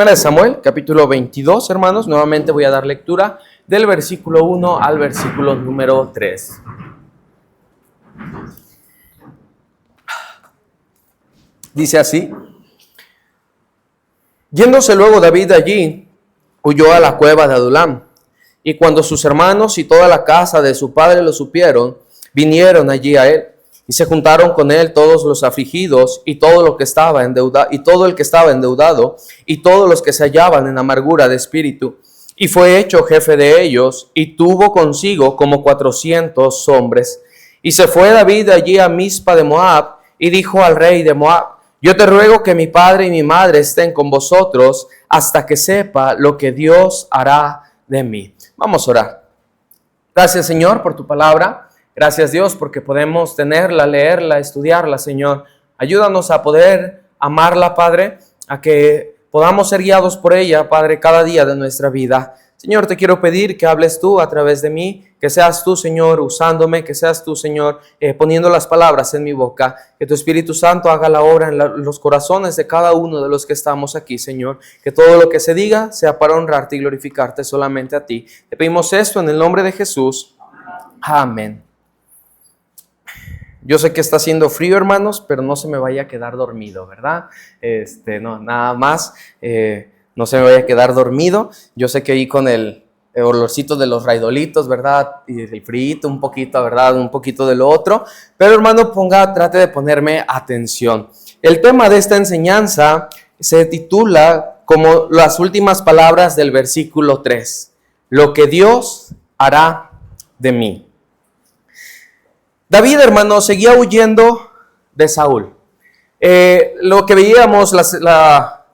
Primera de Samuel, capítulo 22, hermanos. Nuevamente voy a dar lectura del versículo 1 al versículo número 3. Dice así: Yéndose luego David de allí, huyó a la cueva de Adulam. Y cuando sus hermanos y toda la casa de su padre lo supieron, vinieron allí a él. Y se juntaron con él todos los afligidos y todo el que estaba endeudado, y todos los que se hallaban en amargura de espíritu. Y fue hecho jefe de ellos, y tuvo consigo como 400 hombres. Y se fue David de allí a Mizpa de Moab, y dijo al rey de Moab: Yo te ruego que mi padre y mi madre estén con vosotros, hasta que sepa lo que Dios hará de mí. Vamos a orar. Gracias, Señor, por tu palabra. Gracias, Dios, porque podemos tenerla, leerla, estudiarla, Señor. Ayúdanos a poder amarla, Padre, a que podamos ser guiados por ella, Padre, cada día de nuestra vida. Señor, te quiero pedir que hables tú a través de mí, que seas tú, Señor, usándome, que seas tú, Señor, poniendo las palabras en mi boca, que tu Espíritu Santo haga la obra en los corazones de cada uno de los que estamos aquí, Señor, que todo lo que se diga sea para honrarte y glorificarte solamente a ti. Te pedimos esto en el nombre de Jesús. Amén. Yo sé que está haciendo frío, hermanos, pero no se me vaya a quedar dormido, ¿verdad? No, nada más, no se me vaya a quedar dormido. Yo sé que ahí con el olorcito de los raidolitos, ¿verdad? Y el frío un poquito, ¿verdad? Un poquito de lo otro. Pero, hermano, trate de ponerme atención. El tema de esta enseñanza se titula como las últimas palabras del versículo 3. Lo que Dios hará de mí. David, hermano, seguía huyendo de Saúl. Lo que veíamos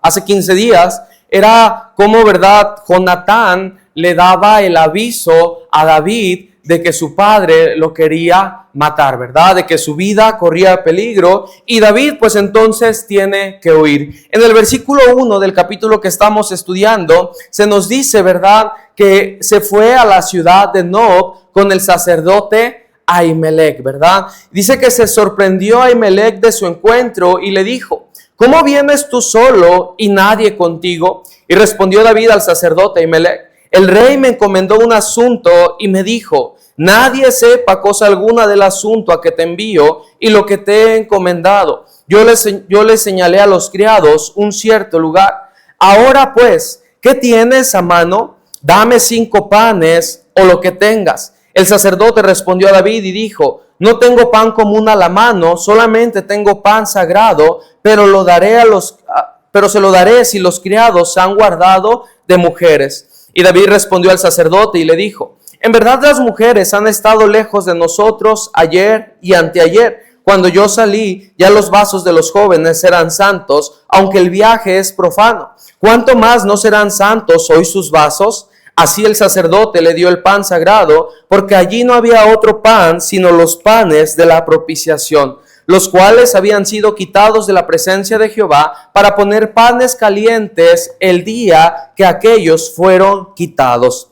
hace 15 días era cómo, ¿verdad?, Jonatán le daba el aviso a David de que su padre lo quería matar, ¿verdad? De que su vida corría peligro y David pues entonces tiene que huir. En el versículo 1 del capítulo que estamos estudiando se nos dice, ¿verdad?, que se fue a la ciudad de Nob con el sacerdote Ahimelech, ¿verdad? Dice que se sorprendió Ahimelech de su encuentro y le dijo: ¿Cómo vienes tú solo y nadie contigo? Y respondió David al sacerdote Ahimelech: El rey me encomendó un asunto y me dijo: nadie sepa cosa alguna del asunto a que te envío y lo que te he encomendado. Yo le señalé a los criados un cierto lugar. Ahora pues, ¿qué tienes a mano? Dame 5 panes o lo que tengas. El sacerdote respondió a David y dijo: no tengo pan común a la mano, solamente tengo pan sagrado, pero se lo daré si los criados se han guardado de mujeres. Y David respondió al sacerdote y le dijo: en verdad las mujeres han estado lejos de nosotros ayer y anteayer. Cuando yo salí, ya los vasos de los jóvenes eran santos, aunque el viaje es profano. ¿Cuánto más no serán santos hoy sus vasos? Así el sacerdote le dio el pan sagrado, porque allí no había otro pan sino los panes de la propiciación, los cuales habían sido quitados de la presencia de Jehová para poner panes calientes el día que aquellos fueron quitados.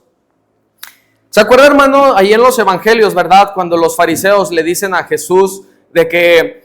¿Se acuerda, hermano, ahí en los evangelios, verdad, cuando los fariseos le dicen a Jesús de que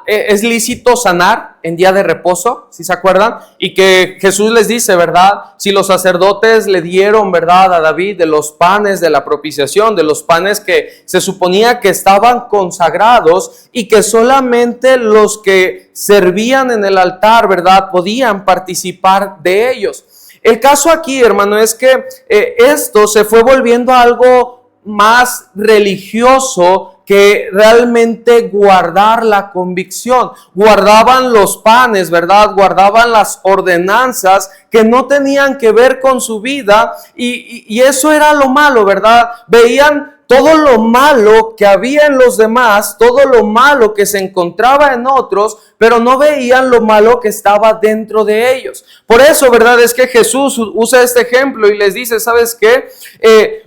es lícito sanar en día de reposo? ¿Sí se acuerdan? Y que Jesús les dice, ¿verdad? Si los sacerdotes le dieron, ¿verdad?, a David de los panes de la propiciación, de los panes que se suponía que estaban consagrados y que solamente los que servían en el altar, ¿verdad?, podían participar de ellos. El caso aquí, hermano, es que esto se fue volviendo algo más religioso que realmente guardar la convicción. Guardaban los panes, ¿verdad? Guardaban las ordenanzas que no tenían que ver con su vida y eso era lo malo, ¿verdad? Veían todo lo malo que había en los demás, todo lo malo que se encontraba en otros, pero no veían lo malo que estaba dentro de ellos. Por eso, ¿verdad?, es que Jesús usa este ejemplo y les dice: ¿sabes qué?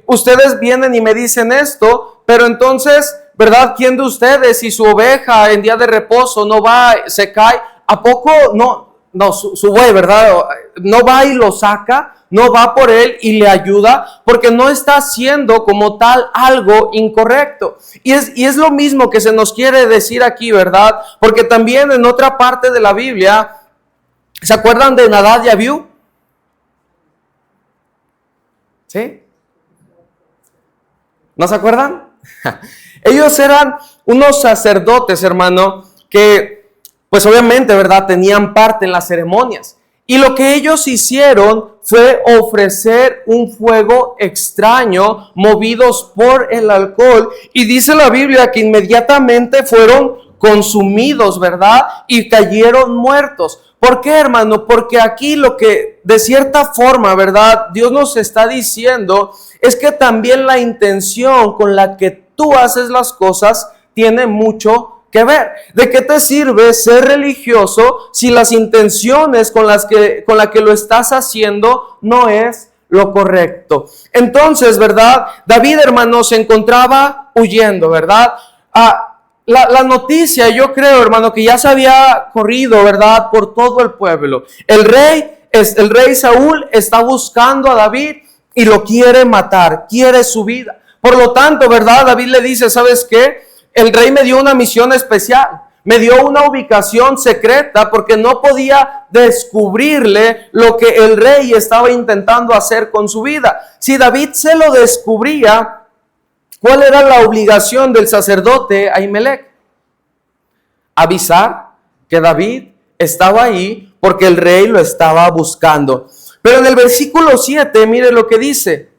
Ustedes vienen y me dicen esto, pero entonces, ¿verdad?, ¿quién de ustedes, si su oveja en día de reposo no va, se cae, ¿a poco no su buey, ¿verdad?, no va y lo saca? No va por él y le ayuda, porque no está haciendo como tal algo incorrecto. Y es lo mismo que se nos quiere decir aquí, ¿verdad? Porque también en otra parte de la Biblia, ¿se acuerdan de Nadab y Abiú? ¿Sí? ¿No se acuerdan? Ellos eran unos sacerdotes, hermano, que pues obviamente, ¿verdad?, tenían parte en las ceremonias. Y lo que ellos hicieron fue ofrecer un fuego extraño movidos por el alcohol. Y dice la Biblia que inmediatamente fueron consumidos, ¿verdad? Y cayeron muertos. ¿Por qué, hermano? Porque aquí lo que de cierta forma, ¿verdad?, Dios nos está diciendo es que también la intención con la que tú haces las cosas tiene mucho que ver. ¿De qué te sirve ser religioso si las intenciones con la que lo estás haciendo no es lo correcto? Entonces, ¿verdad? David, hermano, se encontraba huyendo, ¿verdad? La noticia, yo creo, hermano, que ya se había corrido, ¿verdad?, por todo el pueblo. El rey Saúl está buscando a David y lo quiere matar, quiere su vida. Por lo tanto, ¿verdad?, David le dice, ¿sabes qué? El rey me dio una misión especial, me dio una ubicación secreta porque no podía descubrirle lo que el rey estaba intentando hacer con su vida. Si David se lo descubría, ¿cuál era la obligación del sacerdote Ahimelech? Avisar que David estaba ahí porque el rey lo estaba buscando. Pero en el versículo 7, mire lo que dice.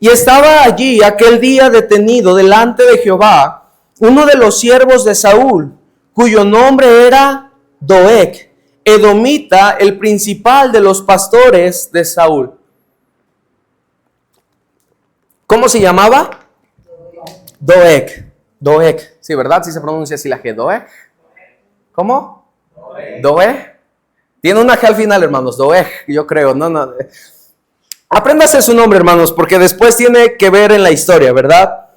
Y estaba allí aquel día detenido delante de Jehová uno de los siervos de Saúl, cuyo nombre era Doeg, edomita, el principal de los pastores de Saúl. ¿Cómo se llamaba? Doeg. Doeg. Sí, ¿verdad? Sí se pronuncia así la G. Doeg. ¿Cómo? Doeg. Tiene una G al final, hermanos. Doeg, yo creo. No. Apréndase su nombre, hermanos, porque después tiene que ver en la historia, ¿verdad?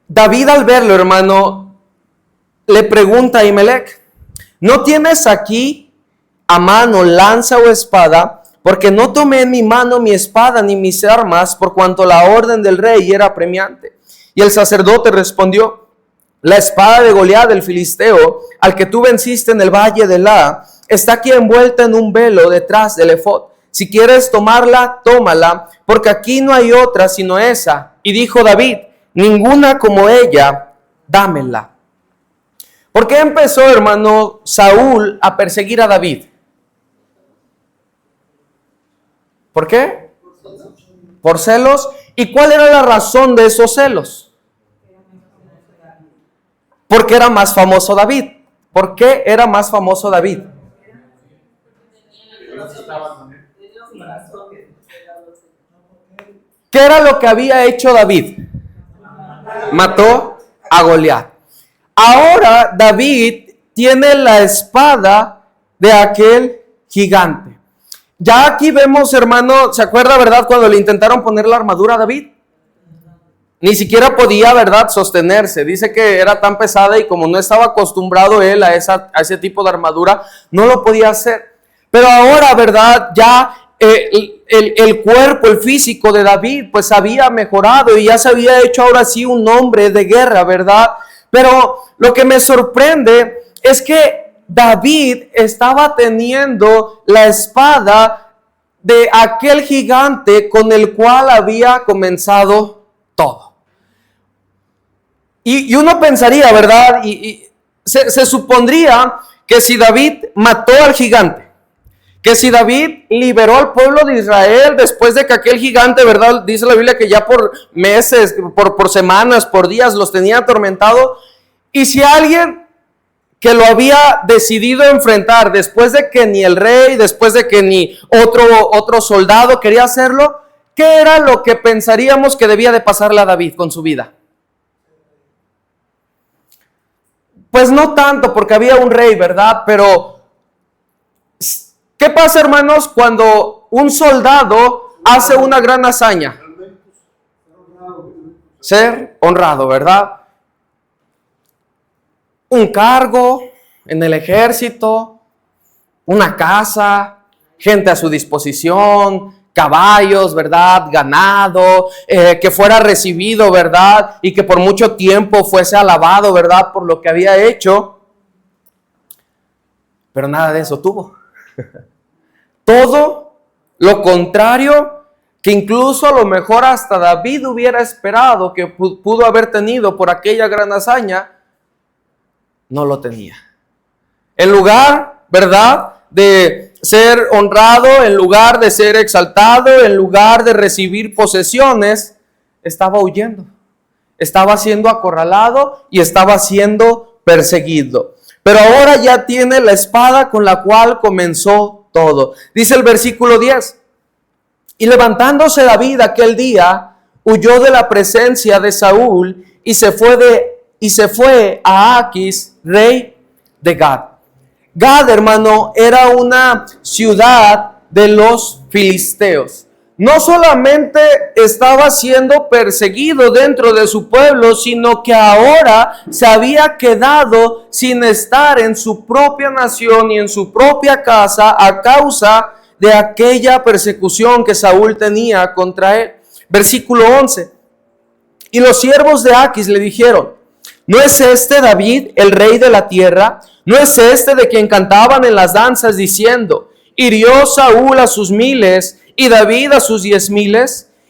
David, al verlo, hermano, le pregunta a Ahimelech, ¿no tienes aquí a mano lanza o espada? Porque no tomé en mi mano mi espada ni mis armas, por cuanto la orden del rey era apremiante. Y el sacerdote respondió, la espada de Goliat, el filisteo, al que tú venciste en el valle de Elah, está aquí envuelta en un velo detrás del efod. Si quieres tomarla, tómala, porque aquí no hay otra sino esa. Y dijo David, ninguna como ella, dámela. ¿Por qué empezó, hermano, Saúl a perseguir a David? ¿Por qué? Por celos. ¿Y cuál era la razón de esos celos? Porque era más famoso David. ¿Por qué era más famoso David? ¿Qué era lo que había hecho David? Mató a Goliat. Ahora David tiene la espada de aquel gigante. Ya aquí vemos, hermano, ¿se acuerda, verdad, cuando le intentaron poner la armadura a David? Ni siquiera podía, verdad, sostenerse. Dice que era tan pesada y como no estaba acostumbrado él a ese tipo de armadura, no lo podía hacer. Pero ahora, verdad, ya el cuerpo, el físico de David, pues había mejorado y ya se había hecho ahora sí un hombre de guerra, ¿verdad? Pero lo que me sorprende es que David estaba teniendo la espada de aquel gigante con el cual había comenzado todo. Y uno pensaría, ¿verdad? Y se supondría que si David mató al gigante, que si David liberó al pueblo de Israel después de que aquel gigante, ¿verdad? Dice la Biblia que ya por meses, por semanas, por días los tenía atormentado. Y si alguien que lo había decidido enfrentar después de que ni el rey, después de que ni otro soldado quería hacerlo, ¿qué era lo que pensaríamos que debía de pasarle a David con su vida? Pues no tanto, porque había un rey, ¿verdad? Pero ¿qué pasa, hermanos, cuando un soldado hace una gran hazaña? Ser honrado, ¿verdad? Un cargo en el ejército, una casa, gente a su disposición, caballos, ¿verdad? Ganado, que fuera recibido, ¿verdad? Y que por mucho tiempo fuese alabado, ¿verdad? Por lo que había hecho. Pero nada de eso tuvo. Todo Lo contrario, que incluso a lo mejor hasta David hubiera esperado que pudo haber tenido por aquella gran hazaña, no lo tenía. En lugar, ¿verdad?, de ser honrado, en lugar de ser exaltado, en lugar de recibir posesiones, estaba huyendo. Estaba siendo acorralado y estaba siendo perseguido. Pero ahora ya tiene la espada con la cual comenzó todo. Dice el versículo 10. Y levantándose David aquel día, huyó de la presencia de Saúl y se fue a Aquis, rey de Gad. Gad, hermano, era una ciudad de los filisteos. No solamente estaba siendo perseguido dentro de su pueblo, sino que ahora se había quedado sin estar en su propia nación y en su propia casa a causa de aquella persecución que Saúl tenía contra él. Versículo 11. Y los siervos de Aquis le dijeron: ¿no es este David el rey de la tierra? ¿No es este de quien cantaban en las danzas diciendo: hirió Saúl a sus 1000 y David a sus 10,000?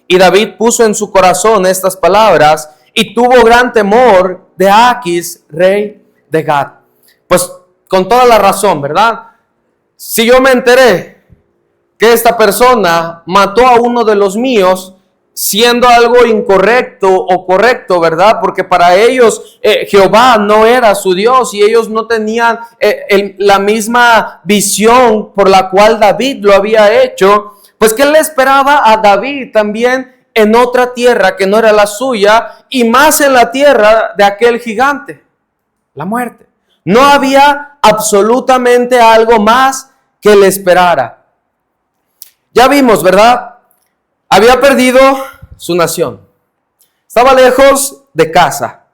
Y David puso en su corazón estas palabras y tuvo gran temor de Aquis, rey de Gad. Pues con toda la razón, ¿verdad? Si yo me enteré que esta persona mató a uno de los míos, siendo algo incorrecto o correcto, ¿verdad? Porque para ellos Jehová no era su Dios y ellos no tenían la misma visión por la cual David lo había hecho. Pues ¿qué le esperaba a David también en otra tierra que no era la suya y más en la tierra de aquel gigante? La muerte. No había absolutamente algo más que le esperara. Ya vimos, ¿verdad? Había perdido su nación. Estaba lejos de casa.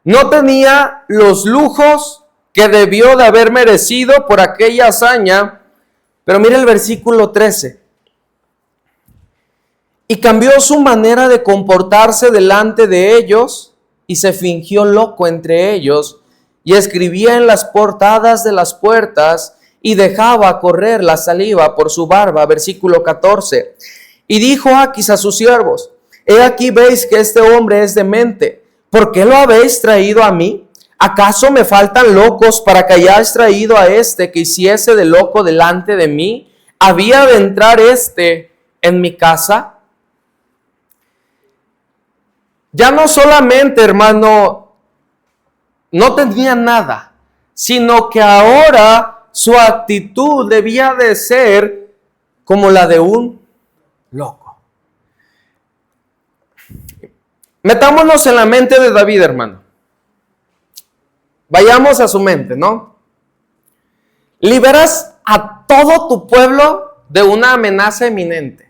No tenía los lujos que debió de haber merecido por aquella hazaña. Pero mire el versículo 13. Y cambió su manera de comportarse delante de ellos y se fingió loco entre ellos y escribía en las portadas de las puertas y dejaba correr la saliva por su barba. Versículo 14. Y dijo Aquis a sus siervos: he aquí veis que este hombre es demente. ¿Por qué lo habéis traído a mí? ¿Acaso me faltan locos para que hayáis traído a este que hiciese de loco delante de mí? ¿Había de entrar este en mi casa? Ya no solamente, hermano, no tenía nada, sino que ahora su actitud debía de ser como la de un loco. Metámonos en la mente de David, hermano. Vayamos a su mente, ¿no? Liberas a todo tu pueblo de una amenaza inminente.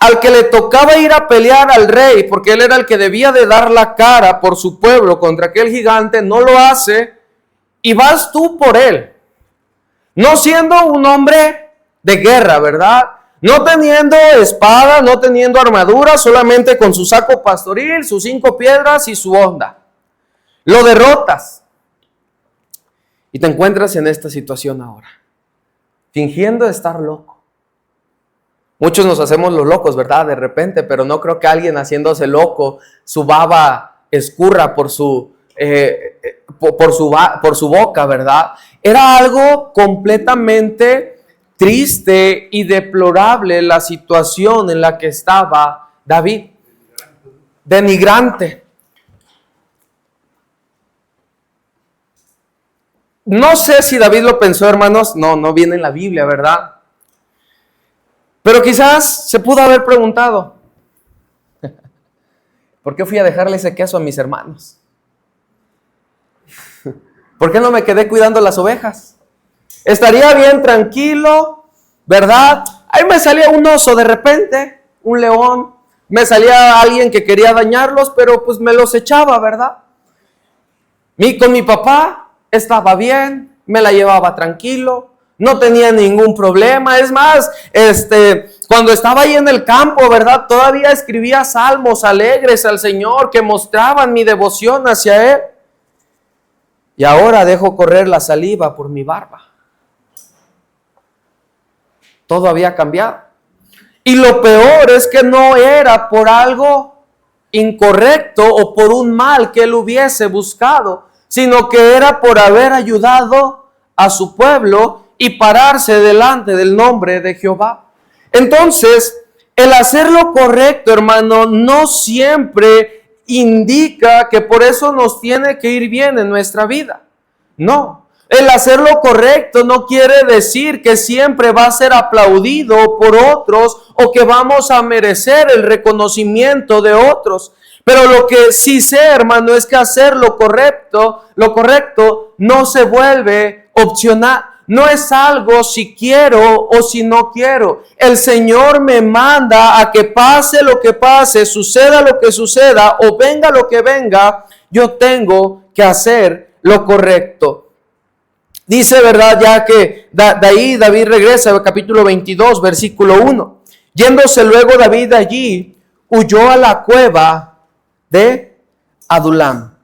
Al que le tocaba ir a pelear al rey, porque él era el que debía de dar la cara por su pueblo contra aquel gigante, no lo hace, y vas tú por él. No siendo un hombre de guerra, ¿verdad? No teniendo espada, no teniendo armadura, solamente con su saco pastoril, sus 5 piedras y su honda. Lo derrotas. Y te encuentras en esta situación ahora, fingiendo estar loco. Muchos nos hacemos los locos, ¿verdad? De repente, pero no creo que alguien haciéndose loco, su baba escurra por su boca, ¿verdad? Era algo completamente triste y deplorable la situación en la que estaba David. Denigrante. No sé si David lo pensó, hermanos, no viene en la Biblia, ¿verdad? Pero quizás se pudo haber preguntado: ¿por qué fui a dejarle ese queso a mis hermanos? ¿Por qué no me quedé cuidando las ovejas? Estaría bien tranquilo, ¿verdad? Ahí me salía un oso de repente, un león, me salía alguien que quería dañarlos, pero pues me los echaba, ¿verdad? Con mi papá estaba bien, me la llevaba tranquilo. No tenía ningún problema. Es más, cuando estaba ahí en el campo, ¿verdad? Todavía escribía salmos alegres al Señor que mostraban mi devoción hacia Él. Y ahora dejo correr la saliva por mi barba. todo había cambiado. Y lo peor es que no era por algo incorrecto o por un mal que él hubiese buscado, sino que era por haber ayudado a su pueblo y pararse delante del nombre de Jehová. Entonces, el hacer lo correcto, hermano, no siempre indica que por eso nos tiene que ir bien en nuestra vida. No, el hacer lo correcto no quiere decir que siempre va a ser aplaudido por otros o que vamos a merecer el reconocimiento de otros. Pero lo que sí sé, hermano, es que hacer lo correcto no se vuelve opcional. No es algo si quiero o si no quiero. El Señor me manda a que pase lo que pase, suceda lo que suceda o venga lo que venga, yo tengo que hacer lo correcto. Dice, ¿verdad? Ya que de ahí David regresa al capítulo 22, versículo 1. Yéndose luego David de allí, huyó a la cueva de Adulam.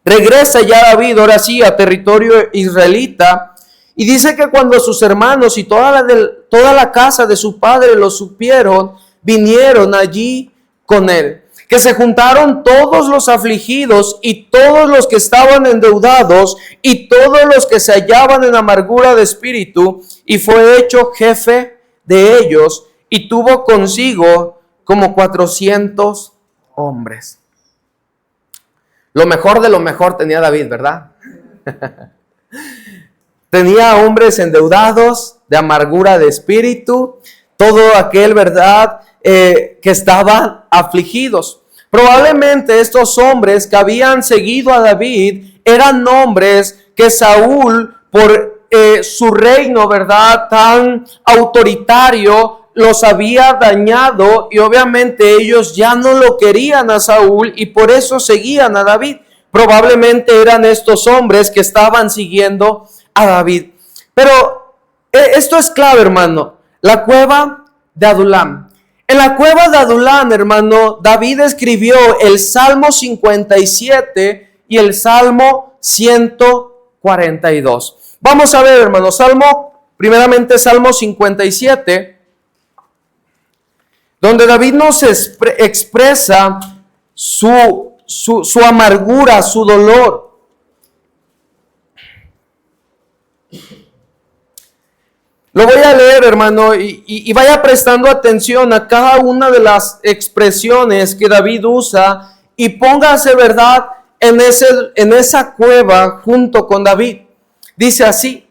Regresa ya David, ahora sí, a territorio israelita. Y dice que cuando sus hermanos y toda la casa de su padre lo supieron, vinieron allí con él. Que se juntaron todos los afligidos y todos los que estaban endeudados y todos los que se hallaban en amargura de espíritu, y fue hecho jefe de ellos y tuvo consigo como 400 hombres. Lo mejor de lo mejor tenía David, ¿verdad? Tenía hombres endeudados, de amargura de espíritu, todo aquel, ¿verdad?, que estaban afligidos. Probablemente estos hombres que habían seguido a David eran hombres que Saúl, por su reino, ¿verdad?, tan autoritario, los había dañado, y obviamente ellos ya no lo querían a Saúl y por eso seguían a David. Probablemente eran estos hombres que estaban siguiendo a David. Pero esto es clave, hermano. La cueva de Adulam. En la cueva de Adulam, hermano, David escribió el Salmo 57 y el Salmo 142. Vamos a ver, hermano, primeramente Salmo 57, donde David nos expresa su amargura, su dolor. Lo voy a leer, hermano, y vaya prestando atención a cada una de las expresiones que David usa y póngase, ¿verdad?, en esa cueva junto con David. Dice así: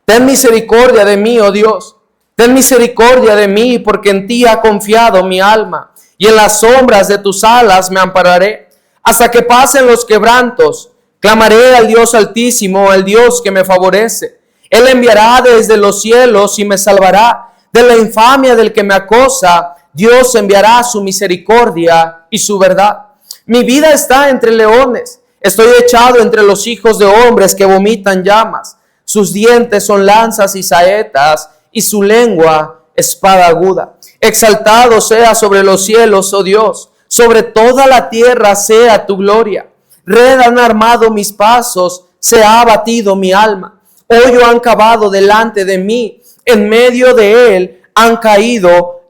ten misericordia de mí, oh Dios, ten misericordia de mí, porque en ti ha confiado mi alma, y en las sombras de tus alas me ampararé, hasta que pasen los quebrantos. Clamaré al Dios Altísimo, al Dios que me favorece. Él enviará desde los cielos y me salvará de la infamia del que me acosa. Dios enviará su misericordia y su verdad. Mi vida está entre leones. Estoy echado entre los hijos de hombres que vomitan llamas. Sus dientes son lanzas y saetas, y su lengua espada aguda. Exaltado sea sobre los cielos, oh Dios. Sobre toda la tierra sea tu gloria. Red han armado mis pasos, se ha abatido mi alma. Hoyo han cavado delante de mí, en medio de él han caído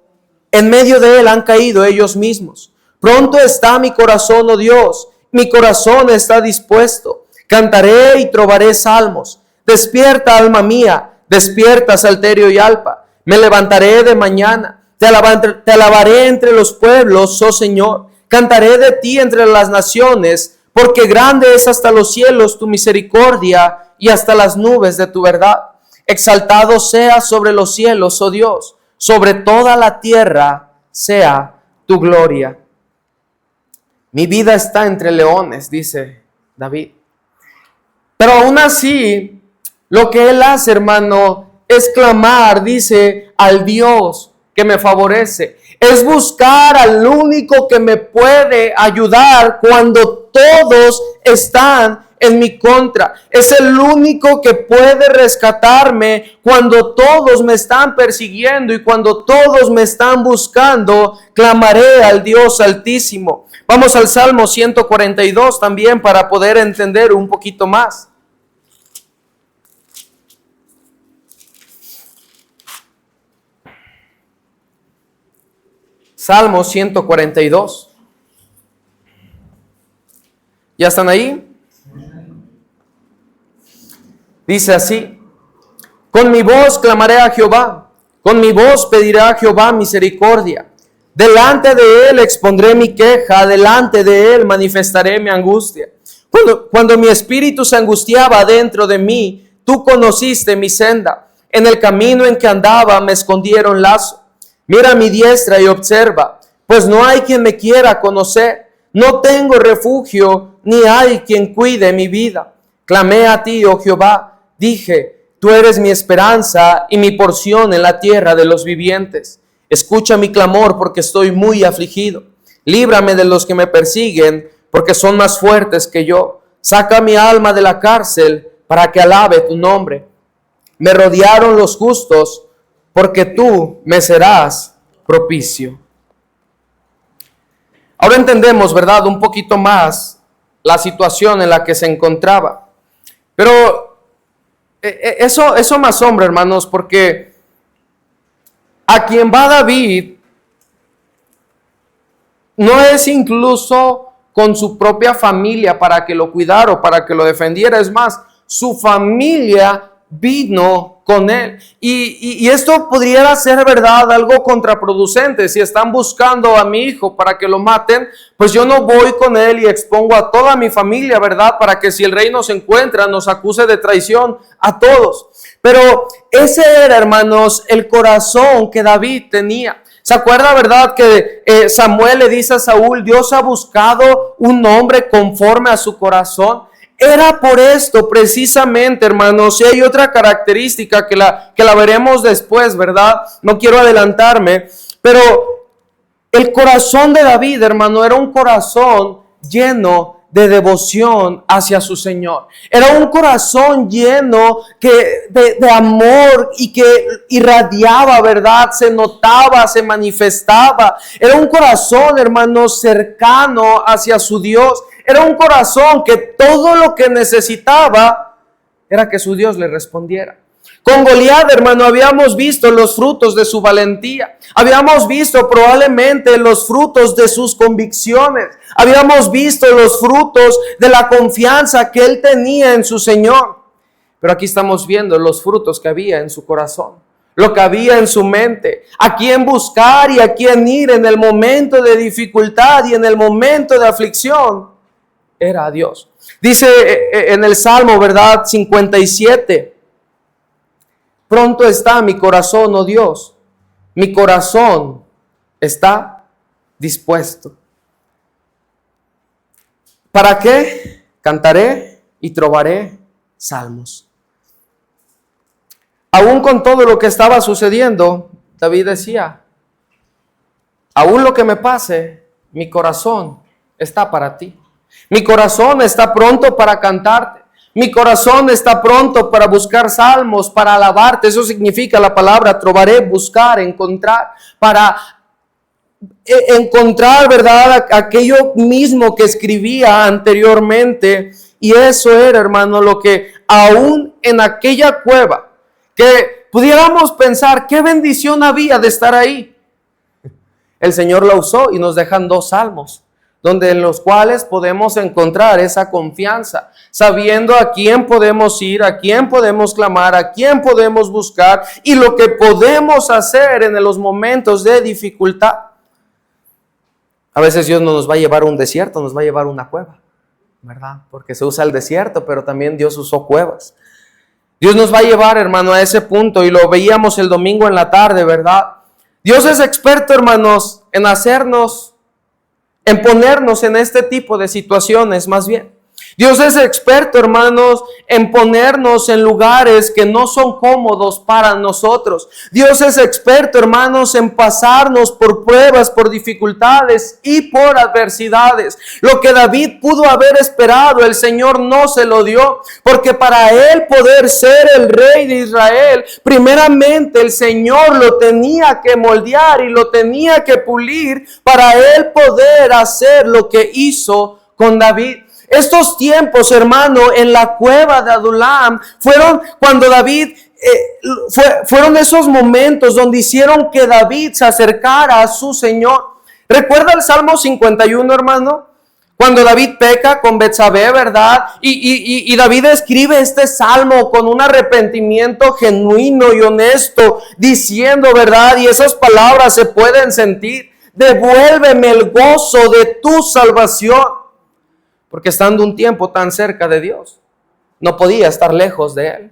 ellos mismos. Pronto está mi corazón, oh Dios, mi corazón está dispuesto. Cantaré y trovaré salmos. Despierta, alma mía, despierta, salterio y alpa. Me levantaré de mañana, te alabaré entre los pueblos, oh Señor. Cantaré de ti entre las naciones, porque grande es hasta los cielos tu misericordia y hasta las nubes de tu verdad. Exaltado sea sobre los cielos, oh Dios, sobre toda la tierra sea tu gloria. Mi vida está entre leones, dice David. Pero aún así, lo que él hace, hermano, es clamar, dice, al Dios que me favorece. Es buscar al único que me puede ayudar cuando todos están en mi contra. Es el único que puede rescatarme cuando todos me están persiguiendo y cuando todos me están buscando. Clamaré al Dios Altísimo. Vamos al Salmo 142 también para poder entender un poquito más. Salmo 142. ¿Ya están ahí? Dice así: con mi voz clamaré a Jehová, con mi voz pediré a Jehová misericordia. Delante de él expondré mi queja, delante de él manifestaré mi angustia. Cuando mi espíritu se angustiaba dentro de mí, tú conociste mi senda. En el camino en que andaba me escondieron lazo. Mira a mi diestra y observa, pues no hay quien me quiera conocer. No tengo refugio, ni hay quien cuide mi vida. Clamé a ti, oh Jehová, dije, tú eres mi esperanza y mi porción en la tierra de los vivientes. Escucha mi clamor porque estoy muy afligido. Líbrame de los que me persiguen, porque son más fuertes que yo. Saca mi alma de la cárcel para que alabe tu nombre. Me rodearon los justos, porque tú me serás propicio. Ahora entendemos, ¿verdad?, un poquito más la situación en la que se encontraba. Pero eso me asombra, hermanos, porque a quien va David no es incluso con su propia familia para que lo cuidara o para que lo defendiera. Es más, su familia vino con él. Y esto pudiera ser, verdad, algo contraproducente. Si están buscando a mi hijo para que lo maten, pues yo no voy con él y expongo a toda mi familia, verdad, para que si el rey nos encuentra, nos acuse de traición a todos. Pero ese era, hermanos, el corazón que David tenía. ¿Se acuerda, verdad, que Samuel le dice a Saúl, Dios ha buscado un hombre conforme a su corazón? Era por esto precisamente, hermanos. Y hay otra característica que la veremos después, ¿verdad? No quiero adelantarme, pero el corazón de David, hermano, era un corazón lleno de devoción hacia su Señor. Era un corazón lleno de amor y que irradiaba, ¿verdad? Se notaba, se manifestaba. Era un corazón, hermano, cercano hacia su Dios. Era un corazón que todo lo que necesitaba era que su Dios le respondiera. Con Goliat, hermano, habíamos visto los frutos de su valentía. Habíamos visto probablemente los frutos de sus convicciones. Habíamos visto los frutos de la confianza que él tenía en su Señor. Pero aquí estamos viendo los frutos que había en su corazón, lo que había en su mente, a quién buscar y a quién ir en el momento de dificultad y en el momento de aflicción. Era a Dios. Dice en el Salmo, ¿verdad?, 57. Pronto está mi corazón, oh Dios, mi corazón está dispuesto. ¿Para qué? Cantaré y trovaré salmos. Aún con todo lo que estaba sucediendo, David decía, aún lo que me pase, mi corazón está para ti. Mi corazón está pronto para cantarte. Mi corazón está pronto para buscar salmos, para alabarte. Eso significa la palabra trovaré, buscar, encontrar, para encontrar, ¿verdad?, aquello mismo que escribía anteriormente. Y eso era, hermano, lo que aún en aquella cueva, que pudiéramos pensar, qué bendición había de estar ahí. El Señor la usó y nos dejan 2 salmos, en los cuales podemos encontrar esa confianza, sabiendo a quién podemos ir, a quién podemos clamar, a quién podemos buscar y lo que podemos hacer en los momentos de dificultad. A veces Dios no nos va a llevar a un desierto, nos va a llevar a una cueva, ¿verdad? Porque se usa el desierto, pero también Dios usó cuevas. Dios nos va a llevar, hermano, a ese punto, y lo veíamos el domingo en la tarde, ¿verdad? Dios es experto, hermanos, en ponernos en este tipo de situaciones, más bien. Dios es experto, hermanos, en ponernos en lugares que no son cómodos para nosotros. Dios es experto, hermanos, en pasarnos por pruebas, por dificultades y por adversidades. Lo que David pudo haber esperado, el Señor no se lo dio, porque para él poder ser el rey de Israel, primeramente el Señor lo tenía que moldear y lo tenía que pulir para él poder hacer lo que hizo con David. Estos tiempos, hermano, en la cueva de Adulam, fueron cuando David, fueron esos momentos donde hicieron que David se acercara a su Señor. ¿Recuerda el Salmo 51, hermano? Cuando David peca con Betsabé, ¿verdad? Y David escribe este salmo con un arrepentimiento genuino y honesto, diciendo, ¿verdad? Y esas palabras se pueden sentir: devuélveme el gozo de tu salvación. Porque estando un tiempo tan cerca de Dios, no podía estar lejos de Él.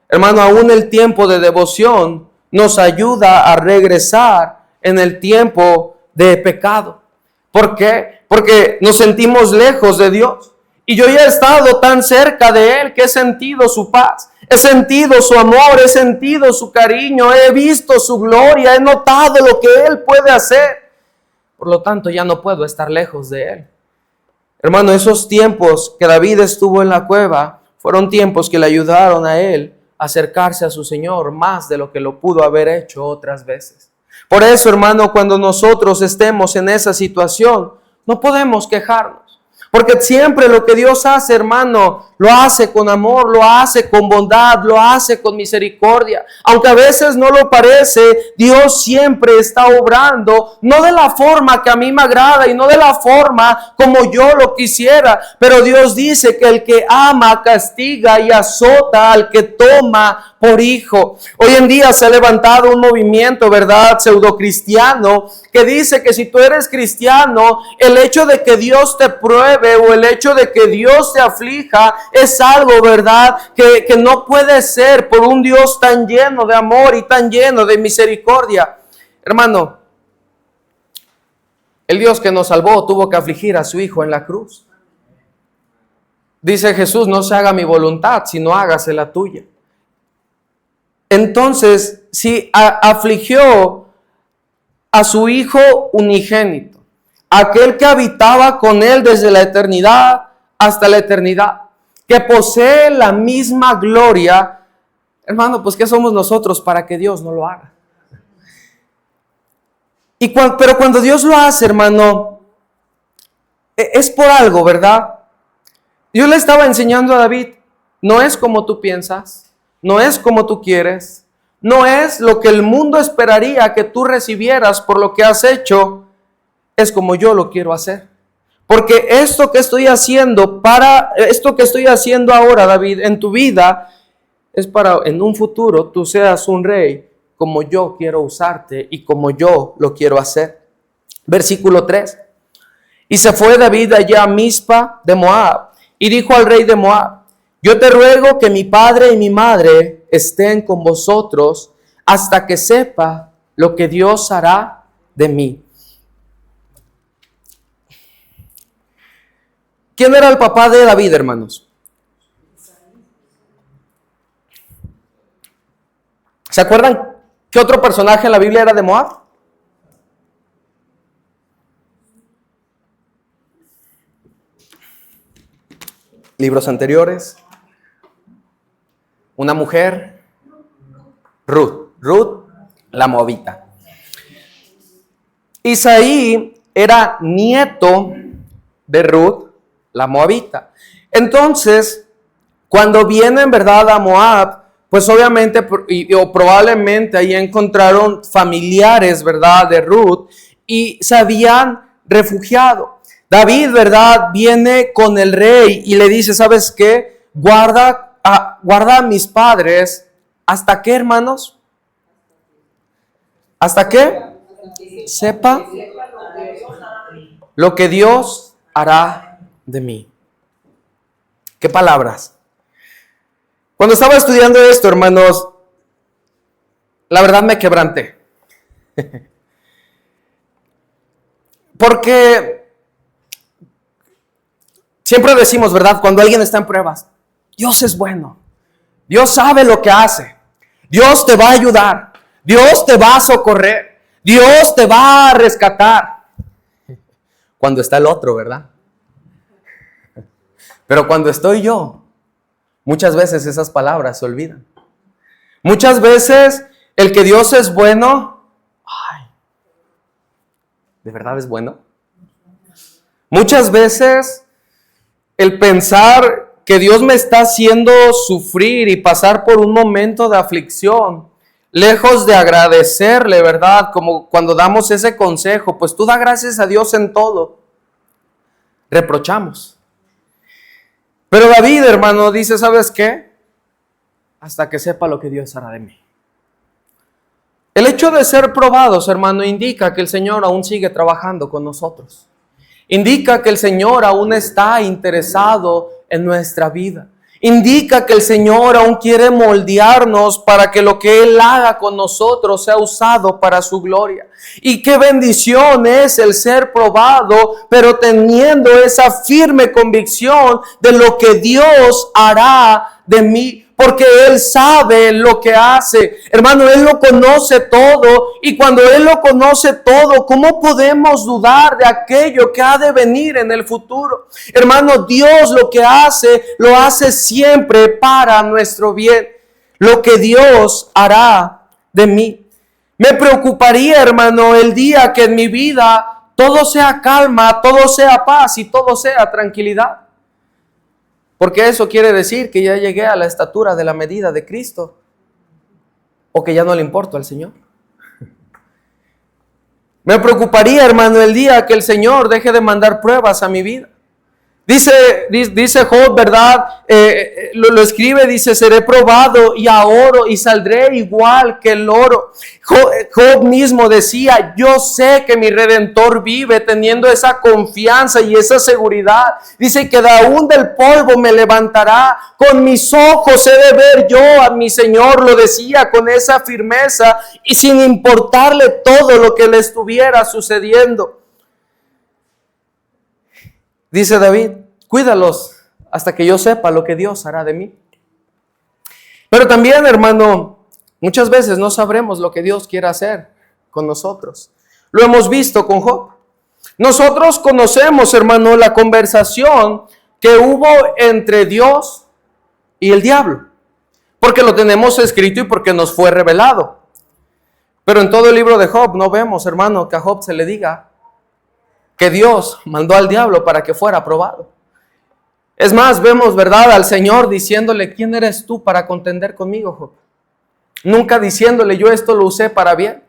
Hermano, aún el tiempo de devoción nos ayuda a regresar en el tiempo de pecado. ¿Por qué? Porque nos sentimos lejos de Dios. Y yo ya he estado tan cerca de Él que he sentido su paz, he sentido su amor, he sentido su cariño, he visto su gloria, he notado lo que Él puede hacer. Por lo tanto, ya no puedo estar lejos de Él. Hermano, esos tiempos que David estuvo en la cueva fueron tiempos que le ayudaron a él a acercarse a su Señor más de lo que lo pudo haber hecho otras veces. Por eso, hermano, cuando nosotros estemos en esa situación, no podemos quejarnos. Porque siempre lo que Dios hace, hermano, lo hace con amor, lo hace con bondad, lo hace con misericordia. Aunque a veces no lo parece, Dios siempre está obrando, no de la forma que a mí me agrada y no de la forma como yo lo quisiera. Pero Dios dice que el que ama castiga y azota al que toma por hijo. Hoy en día se ha levantado un movimiento, ¿verdad?, pseudocristiano, que dice que si tú eres cristiano, el hecho de que Dios te pruebe o el hecho de que Dios te aflija es algo, ¿verdad?, que no puede ser por un Dios tan lleno de amor y tan lleno de misericordia. Hermano, el Dios que nos salvó tuvo que afligir a su Hijo en la cruz. Dice Jesús: no se haga mi voluntad, sino hágase la tuya. Entonces, si afligió a su Hijo unigénito, aquel que habitaba con Él desde la eternidad hasta la eternidad, que posee la misma gloria, hermano, pues ¿qué somos nosotros para que Dios no lo haga? Pero cuando Dios lo hace, hermano, es por algo, ¿verdad? Dios le estaba enseñando a David: no es como tú piensas, no es como tú quieres, no es lo que el mundo esperaría que tú recibieras por lo que has hecho, es como yo lo quiero hacer. Porque esto que estoy haciendo ahora, David, en tu vida, es para en un futuro tú seas un rey como yo quiero usarte y como yo lo quiero hacer. Versículo 3. Y se fue David allá a Mizpa de Moab y dijo al rey de Moab: yo te ruego que mi padre y mi madre estén con vosotros hasta que sepa lo que Dios hará de mí. ¿Quién era el papá de David, hermanos? ¿Se acuerdan qué otro personaje en la Biblia era de Moab? Libros anteriores. Una mujer, Ruth, la moabita. Isaí era nieto de Ruth, la moabita. Entonces, cuando vienen, ¿verdad?, a Moab, pues obviamente o probablemente ahí encontraron familiares, ¿verdad?, de Ruth, y se habían refugiado. David, ¿verdad?, viene con el rey y le dice: ¿sabes qué? Guarda a mis padres. ¿Hasta qué, hermanos? ¿Hasta qué? Sepa lo que Dios hará de mí. ¿Qué palabras? Cuando estaba estudiando esto, hermanos, la verdad me quebranté. Porque siempre decimos, ¿verdad?, cuando alguien está en pruebas: Dios es bueno, Dios sabe lo que hace, Dios te va a ayudar, Dios te va a socorrer, Dios te va a rescatar. Cuando está el otro, ¿verdad? Pero cuando estoy yo, muchas veces esas palabras se olvidan. Muchas veces el que Dios es bueno, ¿de verdad es bueno? Muchas veces el pensar que Dios me está haciendo sufrir y pasar por un momento de aflicción lejos de agradecerle, ¿verdad? Como cuando damos ese consejo, pues tú da gracias a Dios en todo. Reprochamos. Pero David, hermano, dice, ¿sabes qué? Hasta que sepa lo que Dios hará de mí. El hecho de ser probados, hermano, indica que el Señor aún sigue trabajando con nosotros. Indica que el Señor aún está interesado en nuestra vida. Indica que el Señor aún quiere moldearnos para que lo que Él haga con nosotros sea usado para su gloria. Y qué bendición es el ser probado, pero teniendo esa firme convicción de lo que Dios hará de mí. Porque Él sabe lo que hace. Hermano, Él lo conoce todo. Y cuando Él lo conoce todo, ¿cómo podemos dudar de aquello que ha de venir en el futuro? Hermano, Dios lo que hace, lo hace siempre para nuestro bien. Lo que Dios hará de mí. Me preocuparía, hermano, el día que en mi vida todo sea calma, todo sea paz y todo sea tranquilidad. Porque eso quiere decir que ya llegué a la estatura de la medida de Cristo. O que ya no le importo al Señor. Me preocuparía, hermano, el día que el Señor deje de mandar pruebas a mi vida. Dice Job, ¿verdad? Lo escribe, dice, seré probado y a oro y saldré igual que el oro. Job mismo decía, yo sé que mi Redentor vive, teniendo esa confianza y esa seguridad. Dice que de aún del polvo me levantará, con mis ojos he de ver yo a mi Señor, lo decía con esa firmeza y sin importarle todo lo que le estuviera sucediendo. Dice David, cuídalos hasta que yo sepa lo que Dios hará de mí. Pero también, hermano, muchas veces no sabremos lo que Dios quiere hacer con nosotros. Lo hemos visto con Job. Nosotros conocemos, hermano, la conversación que hubo entre Dios y el diablo. Porque lo tenemos escrito y porque nos fue revelado. Pero en todo el libro de Job no vemos, hermano, que a Job se le diga que Dios mandó al diablo para que fuera probado. Es más, vemos, ¿verdad?, al Señor diciéndole, ¿quién eres tú para contender conmigo, Job? Nunca diciéndole, yo esto lo usé para bien.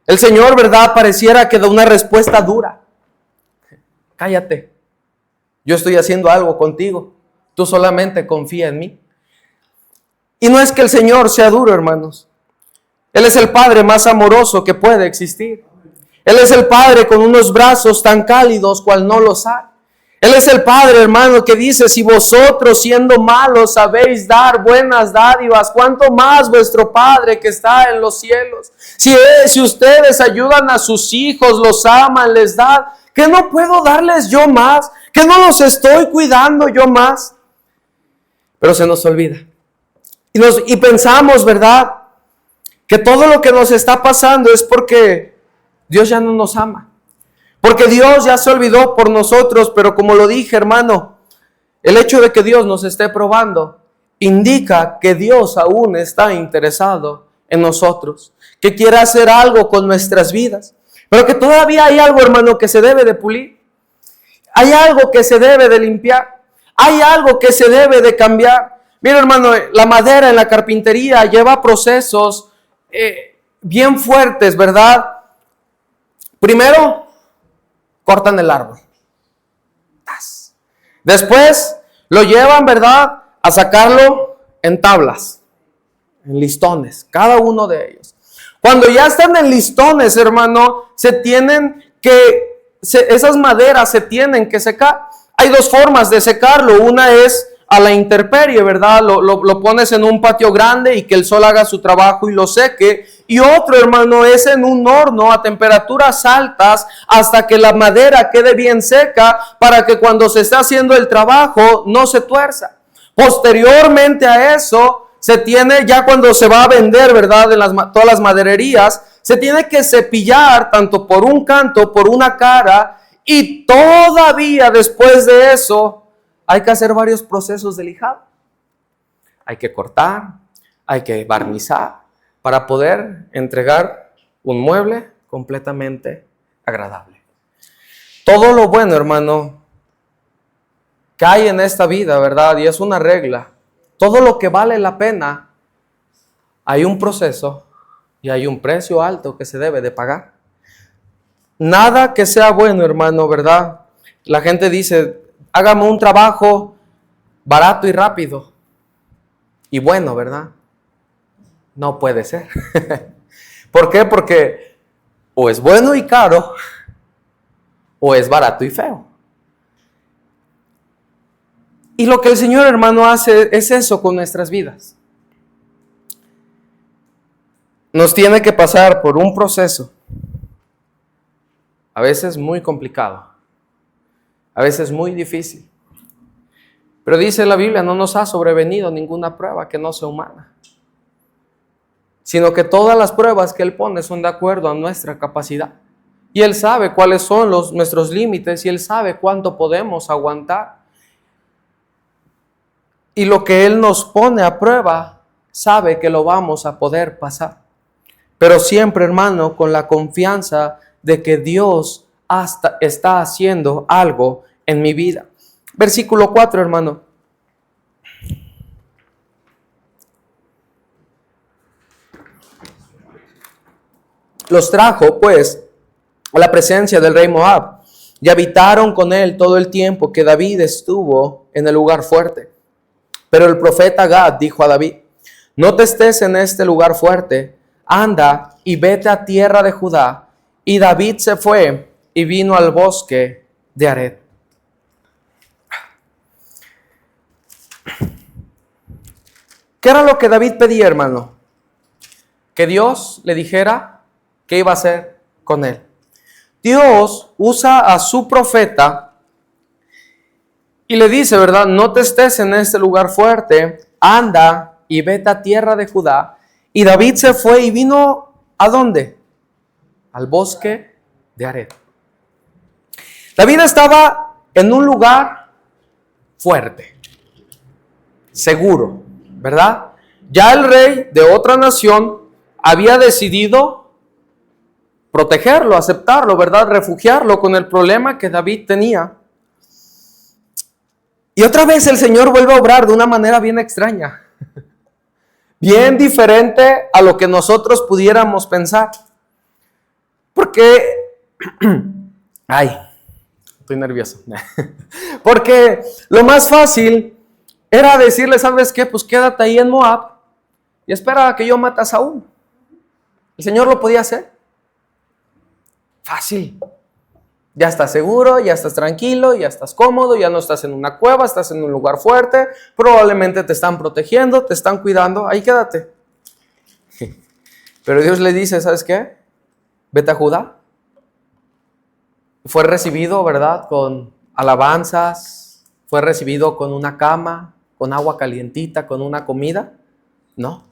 El Señor, ¿verdad?, pareciera que da una respuesta dura. Cállate, yo estoy haciendo algo contigo, tú solamente confía en mí. Y no es que el Señor sea duro, hermanos. Él es el Padre más amoroso que puede existir. Él es el Padre con unos brazos tan cálidos cual no los hay. Él es el Padre, hermano, que dice, si vosotros siendo malos sabéis dar buenas dádivas, ¿cuánto más vuestro Padre que está en los cielos? Si ustedes ayudan a sus hijos, los aman, les dan, ¿qué no puedo darles yo más? ¿Qué no los estoy cuidando yo más? Pero se nos olvida. Y pensamos, ¿verdad?, que todo lo que nos está pasando es porque Dios ya no nos ama. Porque Dios ya se olvidó por nosotros, pero como lo dije, hermano, el hecho de que Dios nos esté probando indica que Dios aún está interesado en nosotros, que quiere hacer algo con nuestras vidas, pero que todavía hay algo, hermano, que se debe de pulir. Hay algo que se debe de limpiar. Hay algo que se debe de cambiar. Mira, hermano, la madera en la carpintería lleva procesos bien fuertes, ¿verdad? Primero, cortan el árbol. Después lo llevan, ¿verdad?, a sacarlo en tablas, en listones, cada uno de ellos. Cuando ya están en listones, hermano, esas maderas se tienen que secar. Hay dos formas de secarlo. Una es a la intemperie, ¿verdad? Lo pones en un patio grande y que el sol haga su trabajo y lo seque. Y otro, hermano, es en un horno a temperaturas altas hasta que la madera quede bien seca para que cuando se está haciendo el trabajo no se tuerza. Posteriormente a eso, se tiene, ya cuando se va a vender, ¿verdad?, en todas las madererías, se tiene que cepillar tanto por un canto, por una cara, y todavía después de eso hay que hacer varios procesos de lijado. Hay que cortar, hay que barnizar para poder entregar un mueble completamente agradable. Todo lo bueno, hermano, que hay en esta vida, ¿verdad? Y es una regla. Todo lo que vale la pena, hay un proceso y hay un precio alto que se debe de pagar. Nada que sea bueno, hermano, ¿verdad? La gente dice, hágame un trabajo barato y rápido y bueno, ¿verdad? No puede ser. ¿Por qué? Porque o es bueno y caro o es barato y feo. Y lo que el Señor, hermano, hace es eso con nuestras vidas. Nos tiene que pasar por un proceso, a veces muy complicado, a veces muy difícil. Pero dice la Biblia, no nos ha sobrevenido ninguna prueba que no sea humana, sino que todas las pruebas que Él pone son de acuerdo a nuestra capacidad. Y Él sabe cuáles son nuestros límites y Él sabe cuánto podemos aguantar. Y lo que Él nos pone a prueba, sabe que lo vamos a poder pasar. Pero siempre, hermano, con la confianza de que Dios está haciendo algo en mi vida. Versículo 4, hermano. Los trajo, pues, a la presencia del rey Moab y habitaron con él todo el tiempo que David estuvo en el lugar fuerte. Pero el profeta Gad dijo a David, no te estés en este lugar fuerte, anda y vete a tierra de Judá. Y David se fue y vino al bosque de Ared. ¿Qué era lo que David pedía, hermano? Que Dios le dijera qué iba a hacer con él. Dios usa a su profeta y le dice, ¿verdad? No te estés en este lugar fuerte, anda y vete a tierra de Judá. Y David se fue y vino, ¿a dónde? Al bosque de Ared. David estaba en un lugar fuerte, seguro, ¿verdad? Ya el rey de otra nación había decidido protegerlo, aceptarlo, ¿verdad? Refugiarlo con el problema que David tenía. Y otra vez el Señor vuelve a obrar de una manera bien extraña, bien diferente a lo que nosotros pudiéramos pensar. Porque, estoy nervioso. Porque lo más fácil era decirle, ¿sabes qué? Pues quédate ahí en Moab y espera a que yo mate a Saúl. El Señor lo podía hacer. Fácil. Ya estás seguro, ya estás tranquilo, ya estás cómodo, ya no estás en una cueva, estás en un lugar fuerte, probablemente te están protegiendo, te están cuidando, ahí quédate. Pero Dios le dice, ¿sabes qué? Vete a Judá. Fue recibido, ¿verdad? Con alabanzas, fue recibido con una cama, con agua calientita, con una comida. No,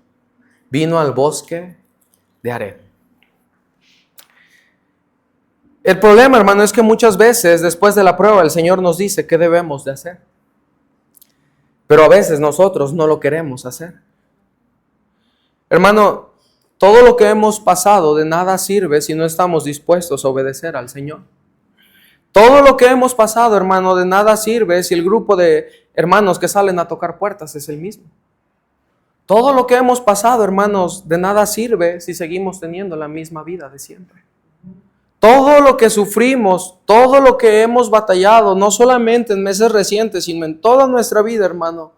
vino al bosque de Ared. El problema, hermano, es que muchas veces después de la prueba el Señor nos dice qué debemos de hacer. Pero a veces nosotros no lo queremos hacer. Hermano, todo lo que hemos pasado de nada sirve si no estamos dispuestos a obedecer al Señor. Todo lo que hemos pasado, hermano, de nada sirve si el grupo de hermanos que salen a tocar puertas es el mismo. Todo lo que hemos pasado, hermanos, de nada sirve si seguimos teniendo la misma vida de siempre. Todo lo que sufrimos, todo lo que hemos batallado, no solamente en meses recientes, sino en toda nuestra vida, hermano,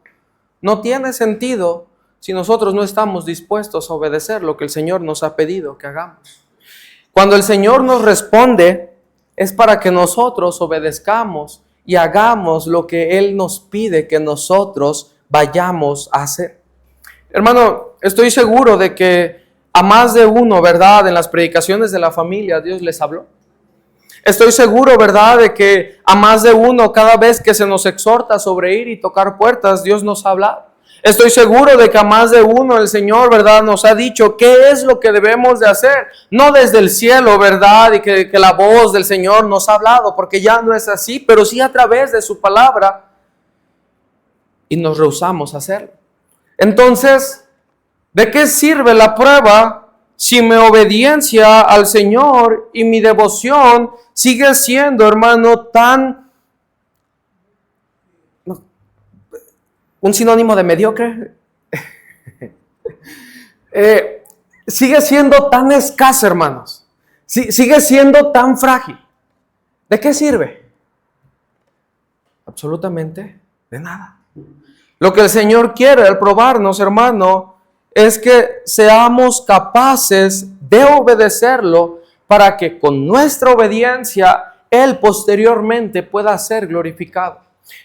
no tiene sentido si nosotros no estamos dispuestos a obedecer lo que el Señor nos ha pedido que hagamos. Cuando el Señor nos responde, es para que nosotros obedezcamos y hagamos lo que Él nos pide que nosotros vayamos a hacer. Hermano, estoy seguro de que a más de uno, ¿verdad? En las predicaciones de la familia, Dios les habló. Estoy seguro, ¿verdad? De que a más de uno, cada vez que se nos exhorta sobre ir y tocar puertas, Dios nos habla. Estoy seguro de que a más de uno el Señor, ¿verdad? Nos ha dicho qué es lo que debemos de hacer. No desde el cielo, ¿verdad? Y que la voz del Señor nos ha hablado, porque ya no es así, pero sí a través de su palabra. Y nos rehusamos a hacerlo. Entonces, ¿de qué sirve la prueba si mi obediencia al Señor y mi devoción sigue siendo, hermano, un sinónimo de mediocre? sigue siendo tan escasa, hermanos. Sigue siendo tan frágil. ¿De qué sirve? Absolutamente de nada. Lo que el Señor quiere al probarnos, hermano, es que seamos capaces de obedecerlo para que con nuestra obediencia Él posteriormente pueda ser glorificado.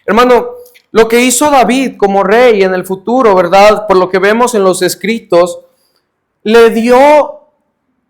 Hermano, lo que hizo David como rey en el futuro, ¿verdad? Por lo que vemos en los escritos, le dio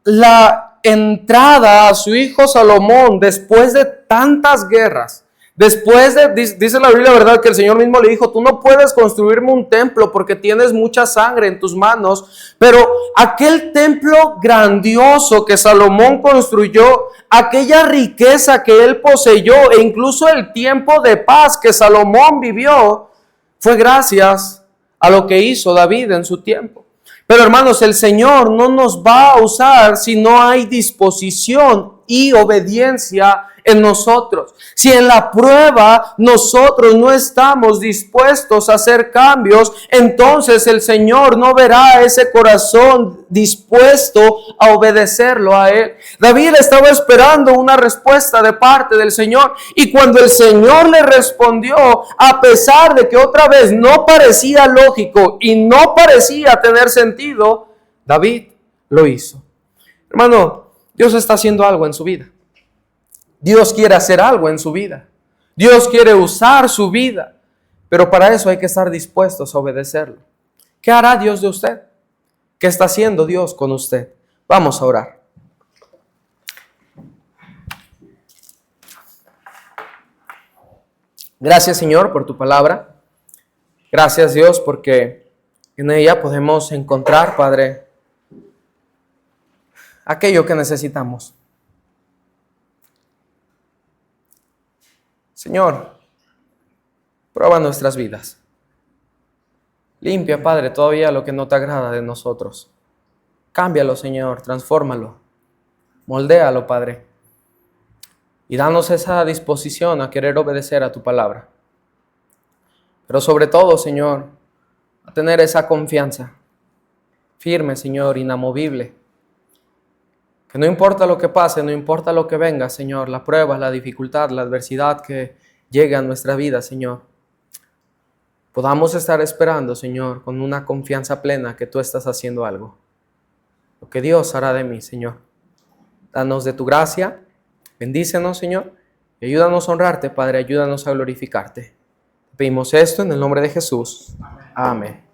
la entrada a su hijo Salomón después de tantas guerras. Dice la Biblia, ¿verdad?, que el Señor mismo le dijo: tú no puedes construirme un templo porque tienes mucha sangre en tus manos. Pero aquel templo grandioso que Salomón construyó, aquella riqueza que él poseyó e incluso el tiempo de paz que Salomón vivió, fue gracias a lo que hizo David en su tiempo. Pero hermanos, el Señor no nos va a usar si no hay disposición y obediencia en nosotros. Si en la prueba nosotros no estamos dispuestos a hacer cambios, entonces el Señor no verá ese corazón dispuesto a obedecerlo a Él. David estaba esperando una respuesta de parte del Señor, y cuando el Señor le respondió, a pesar de que otra vez no parecía lógico y no parecía tener sentido, David lo hizo. Hermano, Dios está haciendo algo en su vida. Dios quiere hacer algo en su vida. Dios quiere usar su vida. Pero para eso hay que estar dispuestos a obedecerlo. ¿Qué hará Dios de usted? ¿Qué está haciendo Dios con usted? Vamos a orar. Gracias, Señor, por tu palabra. Gracias, Dios, porque en ella podemos encontrar, Padre, aquello que necesitamos. Señor, prueba nuestras vidas. Limpia, Padre, todavía lo que no te agrada de nosotros. Cámbialo, Señor, transfórmalo. Moldéalo, Padre. Y danos esa disposición a querer obedecer a tu palabra. Pero sobre todo, Señor, a tener esa confianza firme, Señor, inamovible. Que no importa lo que pase, no importa lo que venga, Señor, la prueba, la dificultad, la adversidad que llegue a nuestra vida, Señor, podamos estar esperando, Señor, con una confianza plena que tú estás haciendo algo. Lo que Dios hará de mí, Señor. Danos de tu gracia, bendícenos, Señor, y ayúdanos a honrarte, Padre, ayúdanos a glorificarte. Pedimos esto en el nombre de Jesús. Amén.